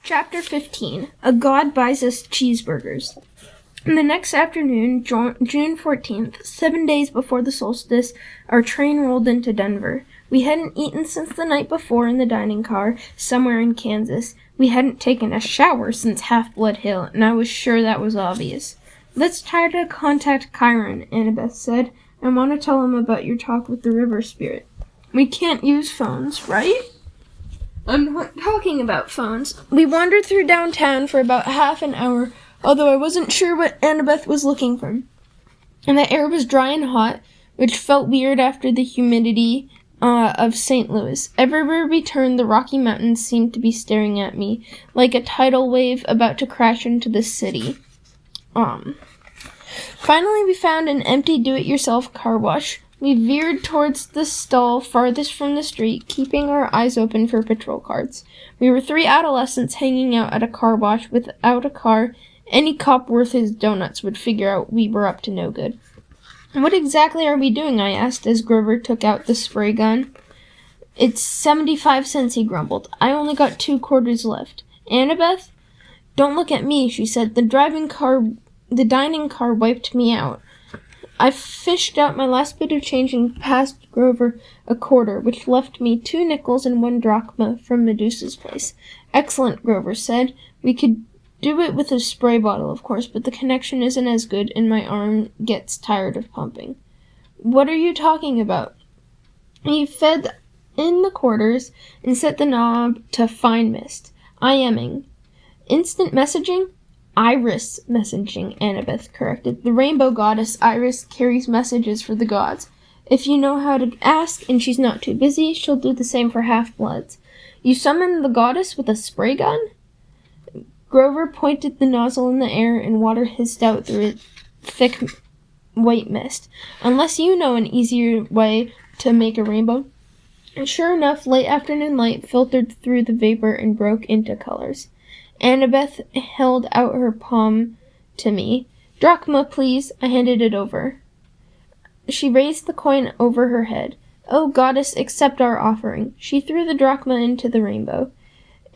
Chapter 15. A God Buys Us Cheeseburgers. The next afternoon, June 14th, 7 days before the solstice, our train rolled into Denver. We hadn't eaten since the night before in the dining car, somewhere in Kansas. We hadn't taken a shower since Half-Blood Hill, and I was sure that was obvious. "Let's try to contact Chiron," Annabeth said. "I want to tell him about your talk with the river spirit." "We can't use phones, right?" "I'm not talking about phones." We wandered through downtown for about half an hour, although I wasn't sure what Annabeth was looking for. And the air was dry and hot, which felt weird after the humidity of St. Louis. Everywhere we turned, the Rocky Mountains seemed to be staring at me, like a tidal wave about to crash into the city. Finally, we found an empty do-it-yourself car wash. We veered towards the stall farthest from the street, keeping our eyes open for patrol cars. We were 3 adolescents hanging out at a car wash without a car. Any cop worth his donuts would figure out we were up to no good. "What exactly are we doing?" I asked as Grover took out the spray gun. "It's 75 cents, he grumbled. "I only got 2 quarters left." "Annabeth?" "Don't look at me," she said. The dining car wiped me out." I fished out my last bit of change and passed Grover a quarter, which left me 2 nickels and 1 drachma from Medusa's place. "Excellent," Grover said. "We could do it with a spray bottle, of course, but the connection isn't as good, and my arm gets tired of pumping." "What are you talking about?" He fed in the quarters and set the knob to fine mist. IMing. "Instant messaging?" "Iris messaging," Annabeth corrected. "The rainbow goddess Iris carries messages for the gods. If you know how to ask, and she's not too busy, she'll do the same for half-bloods." "You summon the goddess with a spray gun?" Grover pointed the nozzle in the air, and water hissed out through a thick white mist. "Unless you know an easier way to make a rainbow." And sure enough, late afternoon light filtered through the vapor and broke into colors. Annabeth held out her palm to me. "Drachma, please." I handed it over. She raised the coin over her head. "Oh, goddess, accept our offering." She threw the drachma into the rainbow.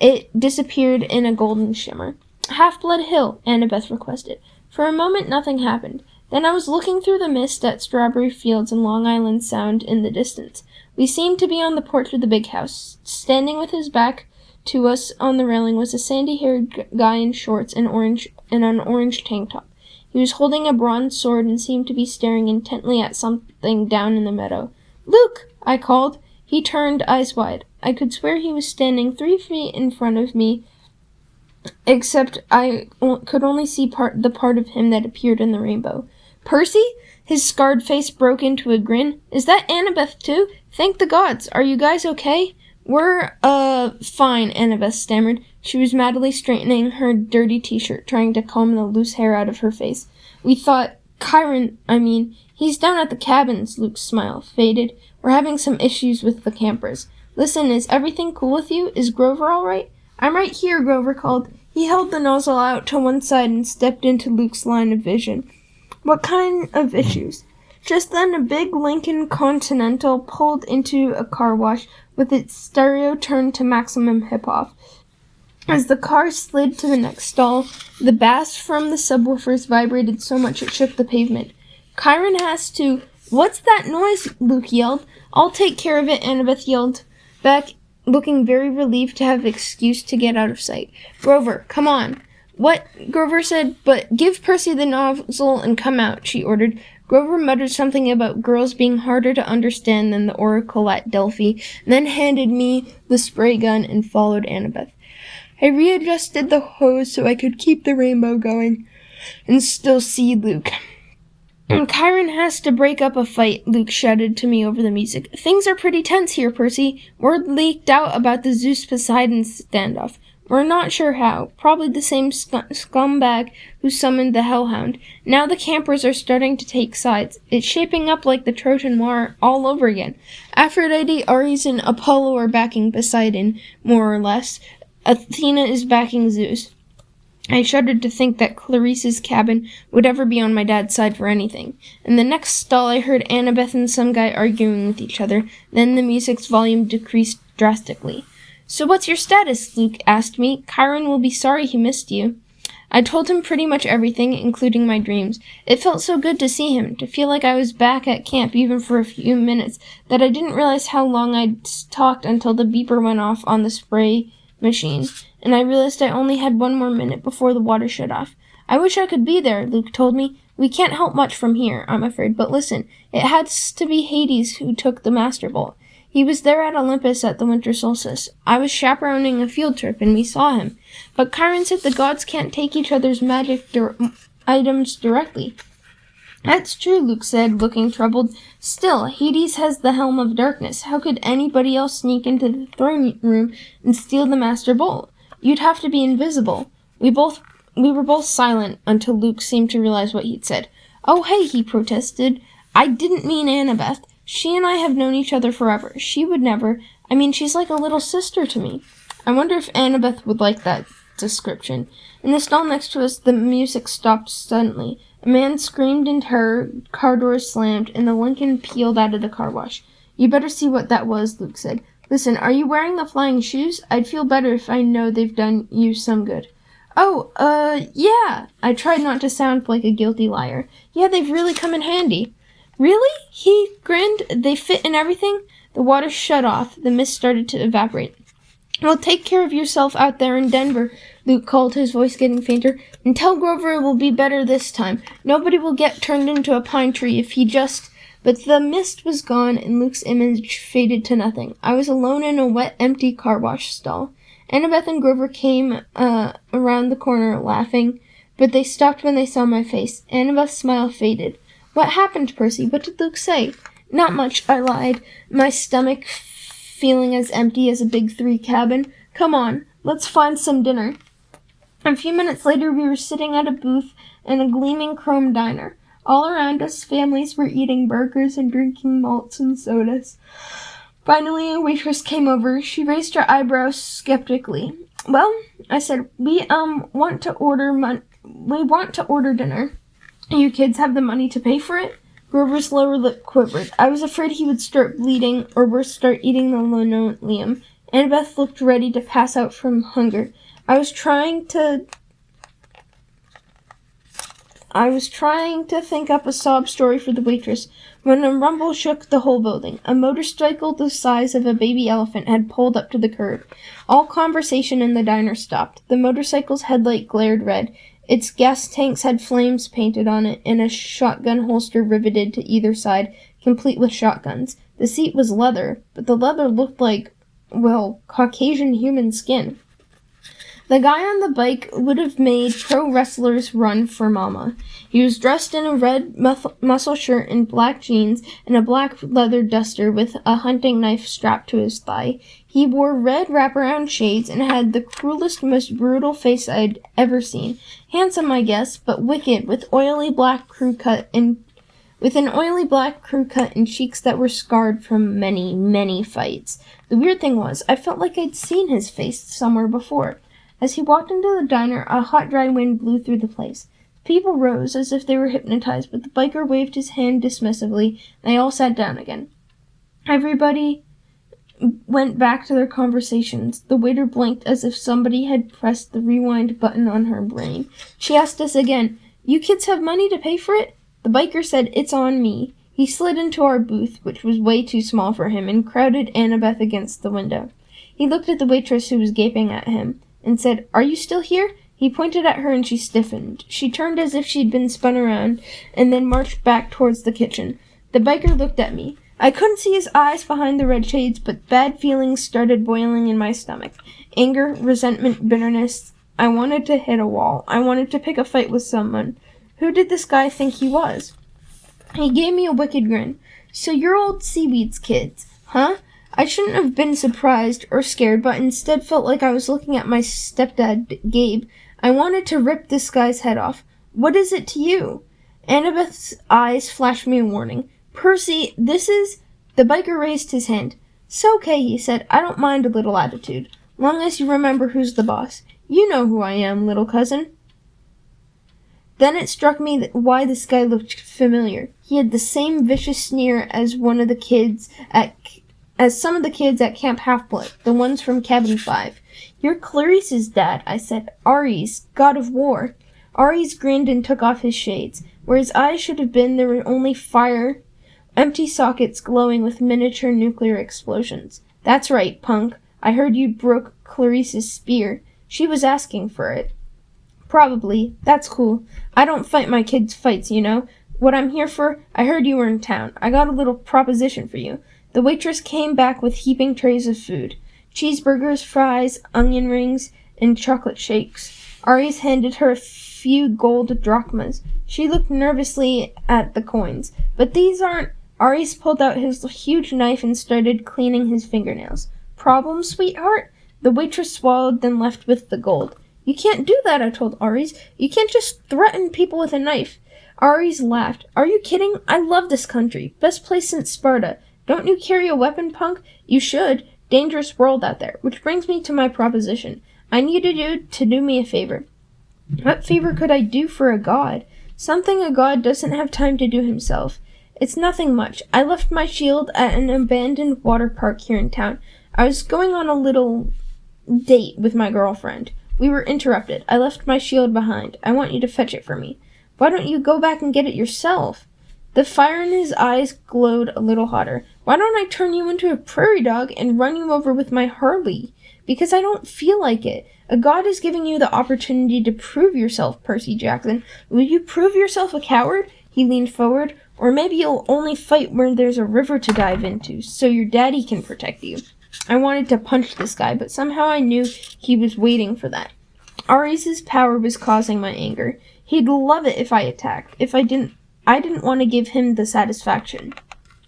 It disappeared in a golden shimmer. "Half-Blood Hill," Annabeth requested. For a moment, nothing happened. Then I was looking through the mist at strawberry fields and Long Island Sound in the distance. We seemed to be on the porch of the big house. Standing with his back to us on the railing was a sandy-haired guy in shorts and an orange tank top. He was holding a bronze sword and seemed to be staring intently at something down in the meadow. "Luke!" I called. He turned, eyes wide. I could swear he was standing 3 feet in front of me, except I could only see the part of him that appeared in the rainbow. "Percy?" His scarred face broke into a grin. "Is that Annabeth too? Thank the gods. Are you guys okay?" "We're, fine," Annabeth stammered. She was madly straightening her dirty t-shirt, trying to comb the loose hair out of her face. "We thought, he's down at the cabins." Luke's smile faded. "We're having some issues with the campers. Listen, is everything cool with you? Is Grover all right?" "I'm right here," Grover called. He held the nozzle out to one side and stepped into Luke's line of vision. "What kind of issues?" Just then, a big Lincoln Continental pulled into a car wash with its stereo turned to maximum hip-hop. As the car slid to the next stall, the bass from the subwoofers vibrated so much it shook the pavement. "Chiron has to—" "What's that noise?" Luke yelled. "I'll take care of it," Annabeth yelled back, looking very relieved to have excuse to get out of sight. "Grover, come on." "What?" Grover said. "But give Percy the nozzle and come out," she ordered. Grover muttered something about girls being harder to understand than the oracle at Delphi, then handed me the spray gun and followed Annabeth. I readjusted the hose so I could keep the rainbow going and still see Luke. "And Chiron has to break up a fight," Luke shouted to me over the music. "Things are pretty tense here, Percy. Word leaked out about the Zeus-Poseidon standoff. We're not sure how. Probably the same scumbag who summoned the Hellhound. Now the campers are starting to take sides. It's shaping up like the Trojan War all over again. Aphrodite, Ares, and Apollo are backing Poseidon, more or less. Athena is backing Zeus. I shuddered to think that Clarice's cabin would ever be on my dad's side for anything. In the next stall I heard Annabeth and some guy arguing with each other. Then the music's volume decreased drastically. "So what's your status?" Luke asked me. "Chiron will be sorry he missed you." I told him pretty much everything, including my dreams. It felt so good to see him, to feel like I was back at camp even for a few minutes, that I didn't realize how long I'd talked until the beeper went off on the spray machine, and I realized I only had one more minute before the water shut off. "I wish I could be there," Luke told me. "We can't help much from here, I'm afraid, but listen, it has to be Hades who took the Master Bolt. He was there at Olympus at the winter solstice. I was chaperoning a field trip, and we saw him. But Chiron said the gods can't take each other's magic items directly." "That's true," Luke said, looking troubled. "Still, Hades has the Helm of Darkness. How could anybody else sneak into the throne room and steal the Master Bolt? You'd have to be invisible." We were both silent until Luke seemed to realize what he'd said. "Oh, hey," he protested. "I didn't mean Annabeth. She and I have known each other forever. She would never. I mean, she's like a little sister to me." I wonder if Annabeth would like that description. In the stall next to us, the music stopped suddenly. A man screamed in terror, car doors slammed, and the Lincoln peeled out of the car wash. "You better see what that was," Luke said. "Listen, are you wearing the flying shoes? I'd feel better if I know they've done you some good." "Oh, yeah." I tried not to sound like a guilty liar. "Yeah, they've really come in handy." "Really?" He grinned. "They fit in everything?" The water shut off. The mist started to evaporate. "Well, take care of yourself out there in Denver," Luke called, his voice getting fainter. "And tell Grover it will be better this time. Nobody will get turned into a pine tree if he just—" But the mist was gone, and Luke's image faded to nothing. I was alone in a wet, empty car wash stall. Annabeth and Grover came around the corner, laughing, but they stopped when they saw my face. Annabeth's smile faded. "What happened, Percy? What did Luke say?" "Not much," I lied, my stomach feeling as empty as a big 3 cabin. "Come on, let's find some dinner." A few minutes later, we were sitting at a booth in a gleaming chrome diner. All around us, families were eating burgers and drinking malts and sodas. Finally, a waitress came over. She raised her eyebrows skeptically. "Well," I said, we want to order dinner. You kids have the money to pay for it?" Grover's lower lip quivered. I was afraid he would start bleeding, or worse, start eating the linoleum. Annabeth looked ready to pass out from hunger. I was trying to think up a sob story for the waitress when a rumble shook the whole building. A motorcycle the size of a baby elephant had pulled up to the curb. All conversation in the diner stopped. The motorcycle's headlight glared red. Its gas tanks had flames painted on it, and a shotgun holster riveted to either side, complete with shotguns. The seat was leather, but the leather looked like, well, Caucasian human skin. The guy on the bike would have made pro wrestlers run for mama. He was dressed in a red muscle shirt and black jeans and a black leather duster with a hunting knife strapped to his thigh. He wore red wraparound shades and had the cruelest, most brutal face I'd ever seen. Handsome, I guess, but wicked, with an oily black crew cut and cheeks that were scarred from many, many fights. The weird thing was, I felt like I'd seen his face somewhere before. As he walked into the diner, a hot, dry wind blew through the place. People rose as if they were hypnotized, but the biker waved his hand dismissively, and they all sat down again. Everybody went back to their conversations. The waiter blinked as if somebody had pressed the rewind button on her brain. She asked us again, "You kids have money to pay for it?" The biker said, "It's on me." He slid into our booth, which was way too small for him, and crowded Annabeth against the window. He looked at the waitress who was gaping at him and said, "Are you still here?" He pointed at her and she stiffened. She turned as if she'd been spun around and then marched back towards the kitchen. The biker looked at me. I couldn't see his eyes behind the red shades, but bad feelings started boiling in my stomach. Anger, resentment, bitterness. I wanted to hit a wall. I wanted to pick a fight with someone. Who did this guy think he was? He gave me a wicked grin. "So you're old Seaweed's kids, huh?" I shouldn't have been surprised or scared, but instead felt like I was looking at my stepdad, Gabe. I wanted to rip this guy's head off. "What is it to you?" Annabeth's eyes flashed me a warning. "Percy, this is—" The biker raised his hand. "So okay," he said. "I don't mind a little attitude. Long as you remember who's the boss. You know who I am, little cousin." Then it struck me why this guy looked familiar. He had the same vicious sneer as one of the kids at as some of the kids at Camp Half-Blood, the ones from Cabin 5. You're Clarice's dad, I said. Ares, god of war. Ares grinned and took off his shades. Where his eyes should have been, there were only fire, empty sockets glowing with miniature nuclear explosions. That's right, punk. I heard you broke Clarice's spear. She was asking for it. Probably. That's cool. I don't fight my kids' fights, you know. What I'm here for, I heard you were in town. I got a little proposition for you. The waitress came back with heaping trays of food. Cheeseburgers, fries, onion rings, and chocolate shakes. Ares handed her a few gold drachmas. She looked nervously at the coins. But these aren't... Ares pulled out his huge knife and started cleaning his fingernails. Problem, sweetheart? The waitress swallowed, then left with the gold. You can't do that, I told Ares. You can't just threaten people with a knife. Ares laughed. Are you kidding? I love this country. Best place since Sparta. Don't you carry a weapon, punk? You should. Dangerous world out there. Which brings me to my proposition. I need you to do me a favor. What favor could I do for a god? Something a god doesn't have time to do himself. It's nothing much. I left my shield at an abandoned water park here in town. I was going on a little date with my girlfriend. We were interrupted. I left my shield behind. I want you to fetch it for me. Why don't you go back and get it yourself? The fire in his eyes glowed a little hotter. Why don't I turn you into a prairie dog and run you over with my Harley? Because I don't feel like it. A god is giving you the opportunity to prove yourself, Percy Jackson. Will you prove yourself a coward? He leaned forward. Or maybe you'll only fight where there's a river to dive into, so your daddy can protect you. I wanted to punch this guy, but somehow I knew he was waiting for that. Ares' power was causing my anger. He'd love it if I attacked. I didn't want to give him the satisfaction.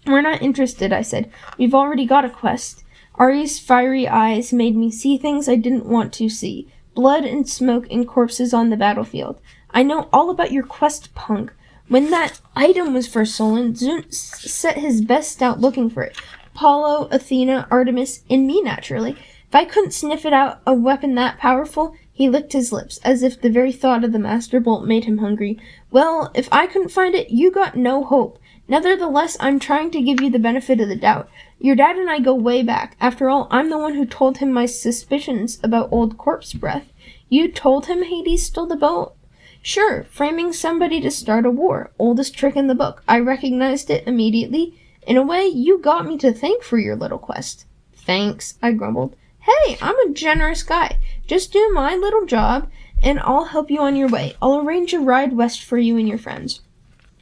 We're not interested, I said. We've already got a quest. Ares' fiery eyes made me see things I didn't want to see. Blood and smoke and corpses on the battlefield. I know all about your quest, punk. When that item was first stolen, Zeus set his best out looking for it. Apollo, Athena, Artemis, and me, naturally. If I couldn't sniff it out, a weapon that powerful, he licked his lips, as if the very thought of the master bolt made him hungry. Well, if I couldn't find it, you got no hope. Nevertheless, I'm trying to give you the benefit of the doubt. Your dad and I go way back. After all, I'm the one who told him my suspicions about old corpse breath. You told him Hades stole the boat? Sure, framing somebody to start a war. Oldest trick in the book. I recognized it immediately. In a way, you got me to thank for your little quest. Thanks, I grumbled. Hey, I'm a generous guy. Just do my little job, and I'll help you on your way. I'll arrange a ride west for you and your friends.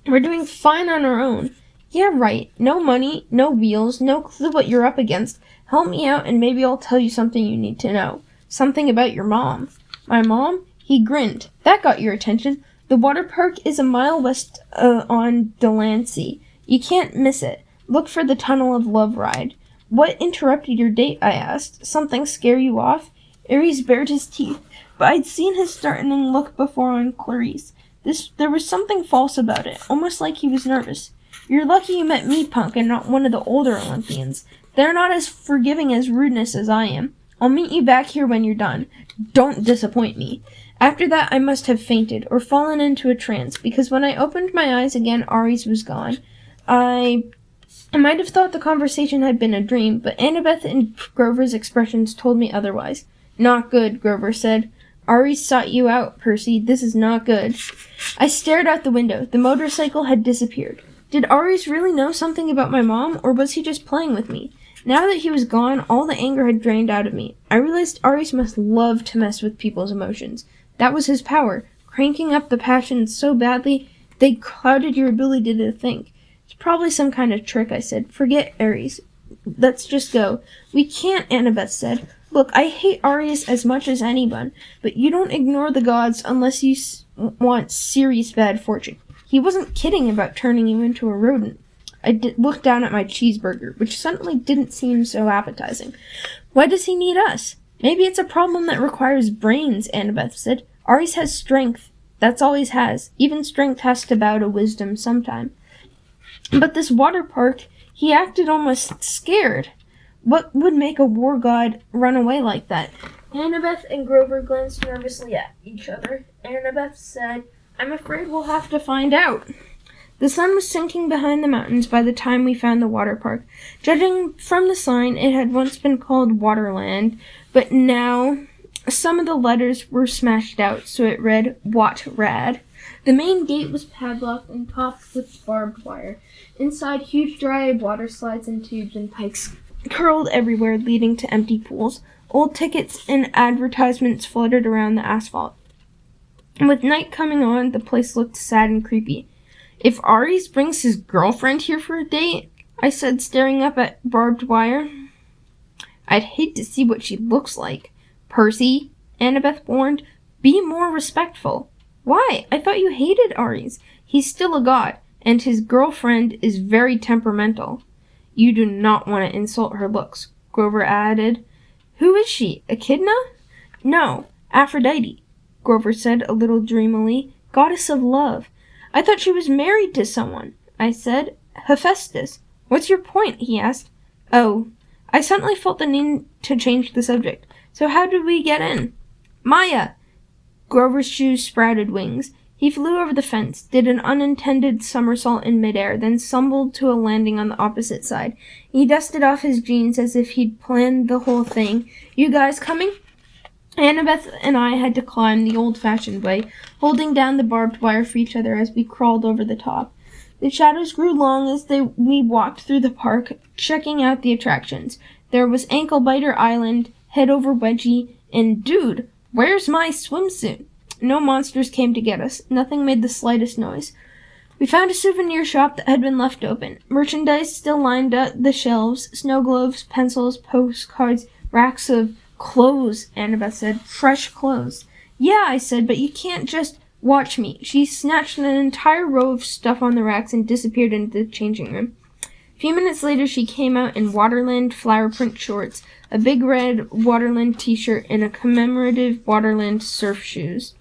We're doing fine on our own. Yeah, right. No money, no wheels, no clue what you're up against. Help me out, and maybe I'll tell you something you need to know. Something about your mom. My mom? He grinned. That got your attention. The water park is a mile west on Delancey. You can't miss it. Look for the Tunnel of Love ride. What interrupted your date? I asked. Something scare you off? Ares bared his teeth, but I'd seen his threatening look before on Clarice. There was something false about it, almost like he was nervous. You're lucky you met me, punk, and not one of the older Olympians. They're not as forgiving as rudeness as I am. I'll meet you back here when you're done. Don't disappoint me. After that, I must have fainted or fallen into a trance, because when I opened my eyes again, Ares was gone. I might have thought the conversation had been a dream, but Annabeth and Grover's expressions told me otherwise. Not good, Grover said. Ares sought you out, Percy. This is not good. I stared out the window. The motorcycle had disappeared. Did Ares really know something about my mom, or was he just playing with me? Now that he was gone, all the anger had drained out of me. I realized Ares must love to mess with people's emotions. That was his power, cranking up the passions so badly they clouded your ability to think. It's probably some kind of trick, I said. Forget Ares. Let's just go. We can't, Annabeth said. Look, I hate Ares as much as anyone, but you don't ignore the gods unless you want serious bad fortune. He wasn't kidding about turning you into a rodent. I looked down at my cheeseburger, which suddenly didn't seem so appetizing. Why does he need us? Maybe it's a problem that requires brains, Annabeth said. Ares has strength. That's all he has. Even strength has to bow to wisdom sometime. But this water park, he acted almost scared. What would make a war god run away like that? Annabeth and Grover glanced nervously at each other. Annabeth said, I'm afraid we'll have to find out. The sun was sinking behind the mountains by the time we found the water park. Judging from the sign, it had once been called Waterland, but now some of the letters were smashed out, so it read Wat Rad. The main gate was padlocked and topped with barbed wire. Inside, huge dry water slides and tubes and pipes curled everywhere, leading to empty pools. Old tickets and advertisements fluttered around the asphalt. With night coming on, the place looked sad and creepy. "If Aries brings his girlfriend here for a date," I said, staring up at barbed wire, "I'd hate to see what she looks like." "Percy," Annabeth warned, "be more respectful." "Why? I thought you hated Aries. He's still a god, and his girlfriend is very temperamental." "You do not want to insult her looks," Grover added. "Who is she? Echidna?" "No, Aphrodite," Grover said a little dreamily. "Goddess of love." "I thought she was married to someone," I said. "Hephaestus." "What's your point?" he asked. "Oh." I suddenly felt the need to change the subject. "So how did we get in?" "Maya!" Grover's shoes sprouted wings. He flew over the fence, did an unintended somersault in midair, then stumbled to a landing on the opposite side. He dusted off his jeans as if he'd planned the whole thing. "You guys coming?" Annabeth and I had to climb the old-fashioned way, holding down the barbed wire for each other as we crawled over the top. The shadows grew long as we walked through the park, checking out the attractions. There was Ankle Biter Island, Head Over Wedgie, and Dude, where's my swimsuit? No monsters came to get us. Nothing made the slightest noise. We found a souvenir shop that had been left open. Merchandise still lined up the shelves. Snow globes, pencils, postcards, racks of clothes, Annabeth said. "Fresh clothes." "Yeah," I said, "but you can't just watch me." She snatched an entire row of stuff on the racks and disappeared into the changing room. A few minutes later, she came out in Waterland flower print shorts, a big red Waterland t-shirt, and a commemorative Waterland surf shoes.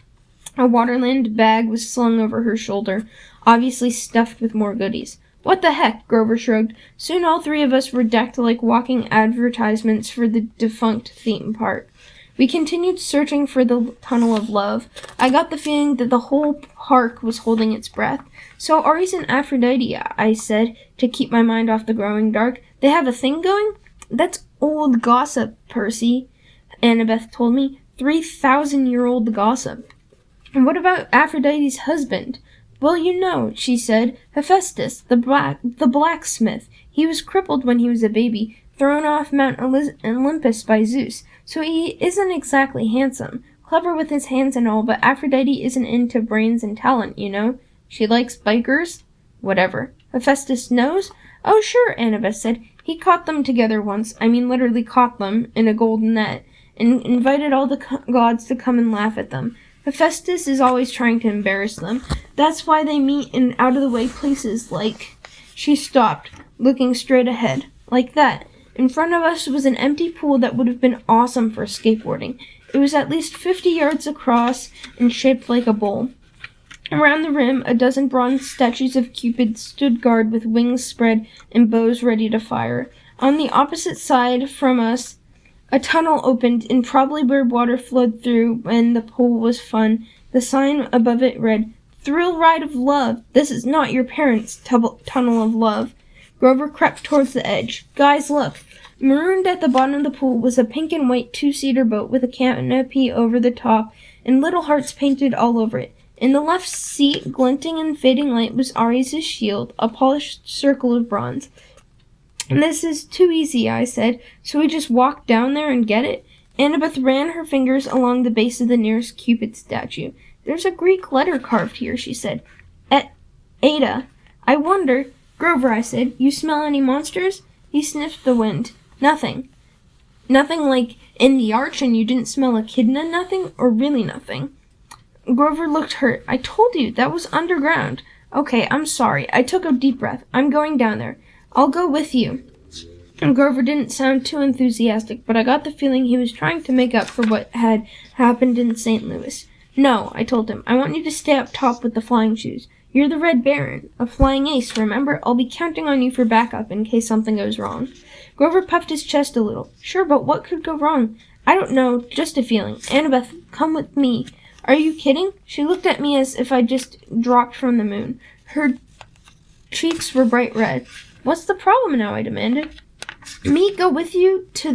A Waterland bag was slung over her shoulder, obviously stuffed with more goodies. "What the heck?" Grover shrugged. Soon all three of us were decked like walking advertisements for the defunct theme park. We continued searching for the Tunnel of Love. I got the feeling that the whole park was holding its breath. "So Aries and Aphrodite," I said, to keep my mind off the growing dark. "They have a thing going?" "That's old gossip, Percy," Annabeth told me. 3,000-year-old gossip. "And what about Aphrodite's husband?" "Well, you know," she said, "Hephaestus, the blacksmith. He was crippled when he was a baby, thrown off Mount Olympus by Zeus. So he isn't exactly handsome. Clever with his hands and all, but Aphrodite isn't into brains and talent, you know. She likes bikers." "Whatever. Hephaestus knows?" "Oh, sure," Annabeth said. "He caught them together once. I mean, literally caught them in a golden net, and invited all the gods to come and laugh at them. Hephaestus is always trying to embarrass them. That's why they meet in out-of-the-way places like—" She stopped, looking straight ahead. "Like that. In front of us was an empty pool that would have been awesome for skateboarding. It was at least 50 yards across and shaped like a bowl. Around the rim, a dozen bronze statues of Cupid stood guard with wings spread and bows ready to fire. On the opposite side from us, a tunnel opened, and probably where water flowed through when the pool was fun. The sign above it read, "Thrill Ride of Love. This is not your parents' tunnel of love." Grover crept towards the edge. "Guys, look." Marooned at the bottom of the pool was a pink and white two-seater boat with a canopy over the top and little hearts painted all over it. In the left seat, glinting in fading light, was Aries' shield, a polished circle of bronze. "This is too easy," I said. "So we just walk down there and get it?" Annabeth ran her fingers along the base of the nearest Cupid statue. "There's a Greek letter carved here," she said. Ada. "I wonder." "Grover," I said, "you smell any monsters?" He sniffed the wind. "Nothing." "Nothing like in the arch and you didn't smell echidna? Nothing? Or really nothing?" Grover looked hurt. "I told you, that was underground." "Okay, I'm sorry." I took a deep breath. "I'm going down there. I'll go with you." And Grover didn't sound too enthusiastic, but I got the feeling he was trying to make up for what had happened in St. Louis. "No," I told him. "I want you to stay up top with the flying shoes. You're the Red Baron, a flying ace, remember? I'll be counting on you for backup in case something goes wrong." Grover puffed his chest a little. "Sure, but what could go wrong?" "I don't know, just a feeling. Annabeth, come with me." "Are you kidding?" She looked at me as if I'd just dropped from the moon. Her cheeks were bright red. What's the problem now? I demanded. Me go with you to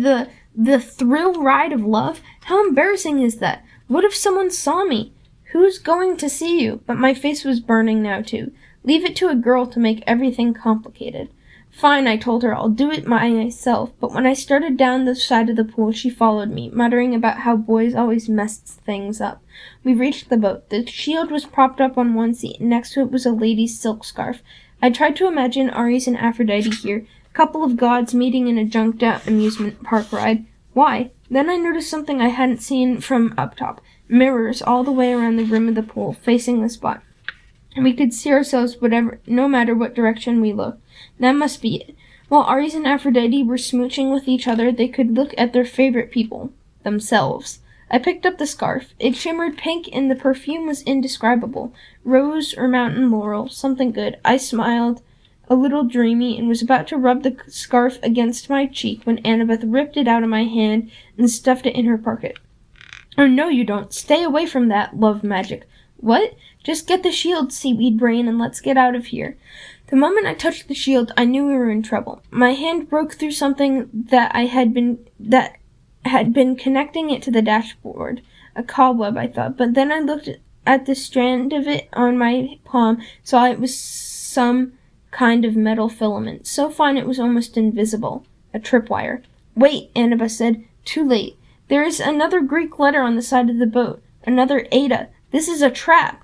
the thrill ride of love? How embarrassing is that? What if someone saw me? Who's going to see you? But my face was burning now, too. Leave it to a girl to make everything complicated. Fine, I told her, I'll do it myself, but when I started down the side of the pool, she followed me, muttering about how boys always mess things up. We reached the boat. The shield was propped up on one seat, and next to it was a lady's silk scarf. I tried to imagine Ares and Aphrodite here, a couple of gods meeting in a junked-out amusement park ride. Why? Then I noticed something I hadn't seen from up top. Mirrors all the way around the rim of the pool, facing the spot. And we could see ourselves no matter what direction we looked. That must be it. While Ares and Aphrodite were smooching with each other, they could look at their favorite people, themselves. I picked up the scarf. It shimmered pink, and the perfume was indescribable. Rose or mountain laurel, something good. I smiled, a little dreamy, and was about to rub the scarf against my cheek when Annabeth ripped it out of my hand and stuffed it in her pocket. Oh, no, you don't. Stay away from that, love magic. What? Just get the shield, seaweed brain, and let's get out of here. The moment I touched the shield, I knew we were in trouble. My hand broke through something that had been connecting it to the dashboard. A cobweb, I thought, but then I looked at the strand of it on my palm, saw it was some kind of metal filament, so fine it was almost invisible. A tripwire. Wait, Annabeth said. Too late. There is another Greek letter on the side of the boat. Another Ada. This is a trap.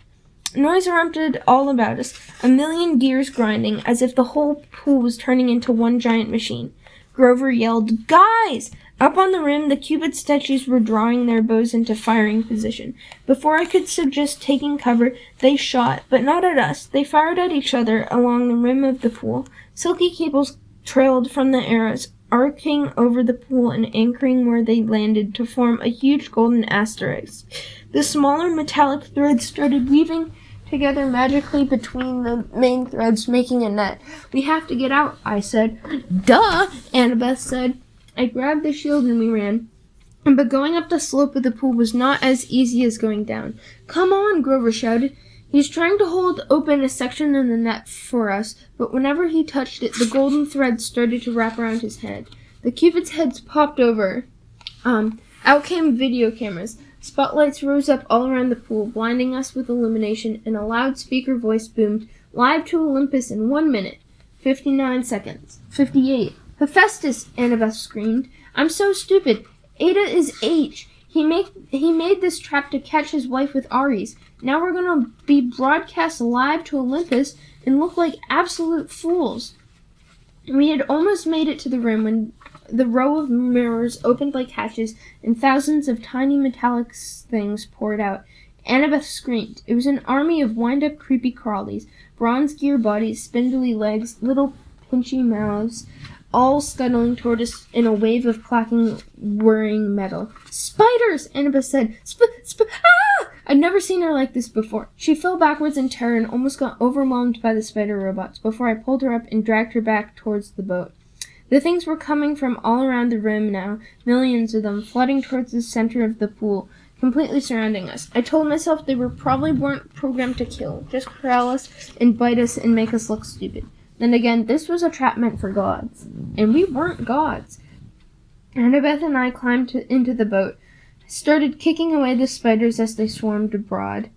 Noise erupted all about us, a million gears grinding, as if the whole pool was turning into one giant machine. Grover yelled, Guys! Up on the rim, the Cupid statues were drawing their bows into firing position. Before I could suggest taking cover, they shot, but not at us. They fired at each other along the rim of the pool. Silky cables trailed from the arrows, arcing over the pool and anchoring where they landed to form a huge golden asterisk. The smaller metallic threads started weaving together magically between the main threads, making a net. We have to get out, I said. Duh, Annabeth said. I grabbed the shield and we ran. But going up the slope of the pool was not as easy as going down. Come on, Grover shouted. He was trying to hold open a section in the net for us, but whenever he touched it, the golden threads started to wrap around his head. The Cupid's heads popped over. Out came video cameras. Spotlights rose up all around the pool, blinding us with illumination, and a loudspeaker voice boomed, Live to Olympus in 1 minute. 59 seconds. 58. Hephaestus, Annabeth screamed. I'm so stupid. Ada is H. He made this trap to catch his wife with Ares. Now we're going to be broadcast live to Olympus and look like absolute fools. We had almost made it to the rim when the row of mirrors opened like hatches and thousands of tiny metallic things poured out. Annabeth screamed. It was an army of wind-up creepy crawlies, bronze gear bodies, spindly legs, little pinchy mouths, all scuttling toward us in a wave of clacking, whirring metal. Spiders! Annabeth said. Ah! I'd never seen her like this before. She fell backwards in terror and almost got overwhelmed by the spider robots before I pulled her up and dragged her back towards the boat. The things were coming from all around the rim now, millions of them, flooding towards the center of the pool, completely surrounding us. I told myself they probably weren't programmed to kill, just corral us and bite us and make us look stupid. Then again, this was a trap meant for gods. And we weren't gods. Annabeth and I climbed into the boat. I started kicking away the spiders as they swarmed aboard.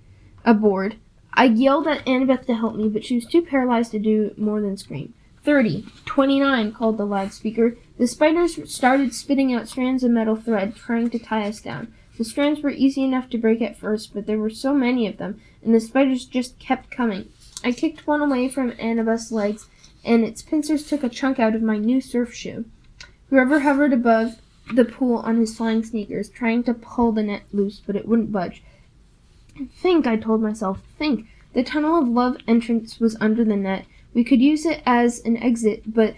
I yelled at Annabeth to help me, but she was too paralyzed to do more than scream. 30. 29, called the loudspeaker. The spiders started spitting out strands of metal thread, trying to tie us down. The strands were easy enough to break at first, but there were so many of them, and the spiders just kept coming. I kicked one away from Annabeth's legs, and its pincers took a chunk out of my new surf shoe. Grover hovered above the pool on his flying sneakers, trying to pull the net loose, but it wouldn't budge. Think, I told myself, think. The tunnel of love entrance was under the net. We could use it as an exit, but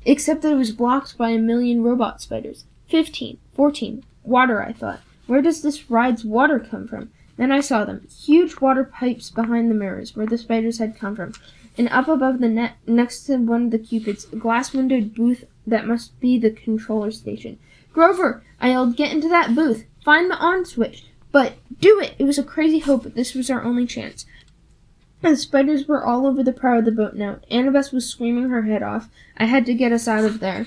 except that it was blocked by a million robot spiders. 15, 14. Water, I thought. Where does this ride's water come from? Then I saw them. Huge water pipes behind the mirrors, where the spiders had come from. And up above the net, next to one of the Cupids, a glass-windowed booth that must be the controller station. Grover! I yelled, get into that booth. Find the on switch. But do it! It was a crazy hope, but this was our only chance. The spiders were all over the prow of the boat now. Annabeth was screaming her head off. I had to get us out of there.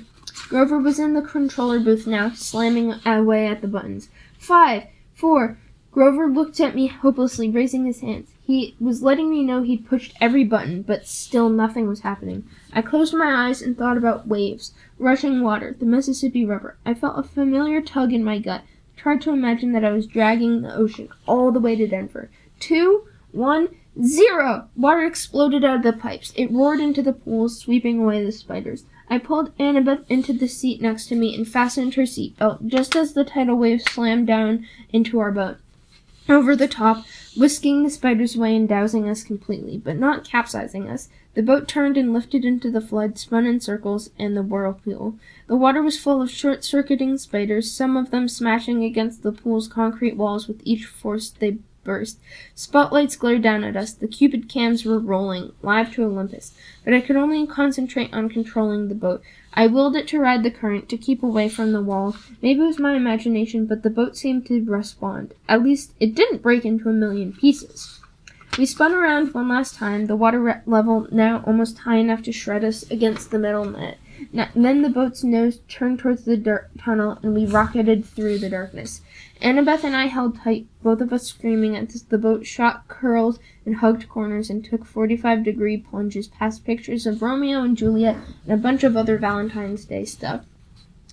Grover was in the controller booth now, slamming away at the buttons. 5, 4. Grover looked at me hopelessly, raising his hands. He was letting me know he'd pushed every button, but still nothing was happening. I closed my eyes and thought about waves, rushing water, the Mississippi River. I felt a familiar tug in my gut. I tried to imagine that I was dragging the ocean all the way to Denver. 2, 1, 0! Water exploded out of the pipes. It roared into the pools, sweeping away the spiders. I pulled Annabeth into the seat next to me and fastened her seatbelt, just as the tidal wave slammed down into our boat. Over the top, whisking the spiders away and dousing us completely, but not capsizing us. The boat turned and lifted into the flood, spun in circles, and the whirlpool. The water was full of short-circuiting spiders, some of them smashing against the pool's concrete walls with each force they burst. Spotlights glared down at us. The Cupid cams were rolling, live to Olympus. But I could only concentrate on controlling the boat. I willed it to ride the current, to keep away from the wall. Maybe it was my imagination, but the boat seemed to respond. At least, it didn't break into a million pieces. We spun around one last time, the water level now almost high enough to shred us against the metal net. Then the boat's nose turned towards the tunnel, and we rocketed through the darkness. Annabeth and I held tight, both of us screaming as the boat shot curls and hugged corners and took 45-degree plunges past pictures of Romeo and Juliet and a bunch of other Valentine's Day stuff.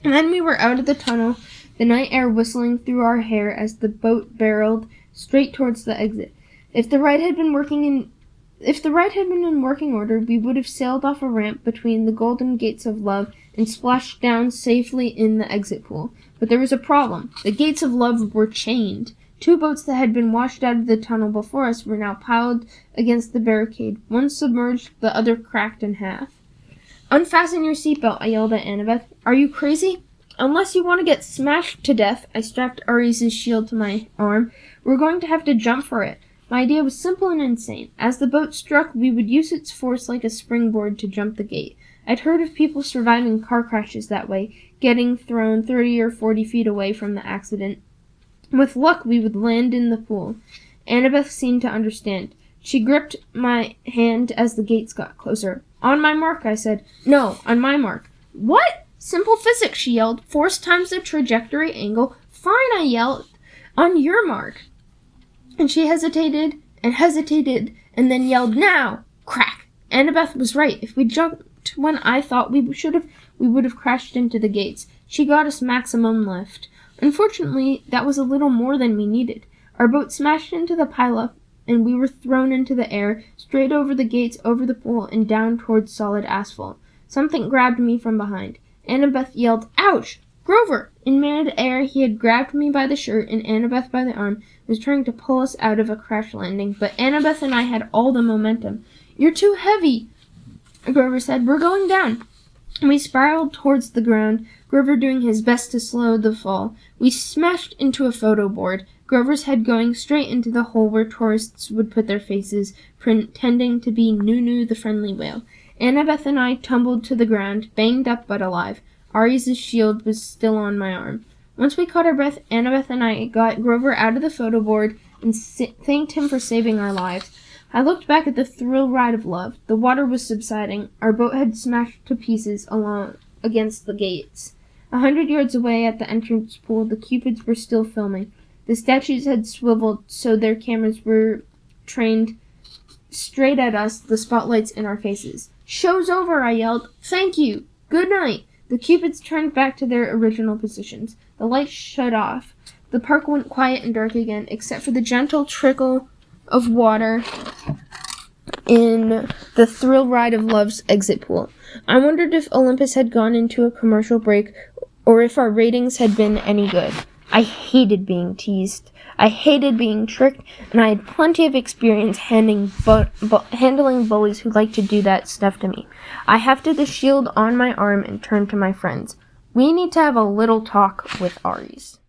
And then we were out of the tunnel, the night air whistling through our hair as the boat barreled straight towards the exit. If the ride had been in working order, we would have sailed off a ramp between the golden gates of love and splashed down safely in the exit pool. But there was a problem. The gates of love were chained. 2 boats that had been washed out of the tunnel before us were now piled against the barricade. One submerged, the other cracked in half. "Unfasten your seatbelt," I yelled at Annabeth. "Are you crazy?" "Unless you want to get smashed to death," I strapped Aries' shield to my arm. "We're going to have to jump for it." My idea was simple and insane. As the boat struck, we would use its force like a springboard to jump the gate. I'd heard of people surviving car crashes that way, getting thrown 30 or 40 feet away from the accident. With luck, we would land in the pool. Annabeth seemed to understand. She gripped my hand as the gates got closer. "On my mark," I said. "No, on my mark." "What?" "Simple physics," she yelled. "Force times the trajectory angle." "Fine," I yelled. "On your mark." And she hesitated, and then yelled, "Now!" Crack! Annabeth was right. If we jumped when I thought we would have crashed into the gates. She got us maximum lift. Unfortunately, that was a little more than we needed. Our boat smashed into the pileup, and we were thrown into the air, straight over the gates, over the pool, and down towards solid asphalt. Something grabbed me from behind. Annabeth yelled, "Ouch!" Grover! In mid-air, he had grabbed me by the shirt and Annabeth by the arm, was trying to pull us out of a crash landing, but Annabeth and I had all the momentum. "You're too heavy," Grover said. "We're going down." We spiraled towards the ground, Grover doing his best to slow the fall. We smashed into a photo board, Grover's head going straight into the hole where tourists would put their faces, pretending to be Nunu the friendly whale. Annabeth and I tumbled to the ground, banged up but alive. Aries' shield was still on my arm. Once we caught our breath, Annabeth and I got Grover out of the photo board and thanked him for saving our lives. I looked back at the thrill ride of love. The water was subsiding. Our boat had smashed to pieces along against the gates. 100 yards away at the entrance pool, the Cupids were still filming. The statues had swiveled so their cameras were trained straight at us, the spotlights in our faces. "Show's over," I yelled. "Thank you. Good night." The Cupids turned back to their original positions. The lights shut off. The park went quiet and dark again, except for the gentle trickle of water in the thrill ride of love's exit pool. I wondered if Olympus had gone into a commercial break or if our ratings had been any good. I hated being teased. I hated being tricked, and I had plenty of experience handling bullies who liked to do that stuff to me. I hefted the shield on my arm and turned to my friends. "We need to have a little talk with Aries."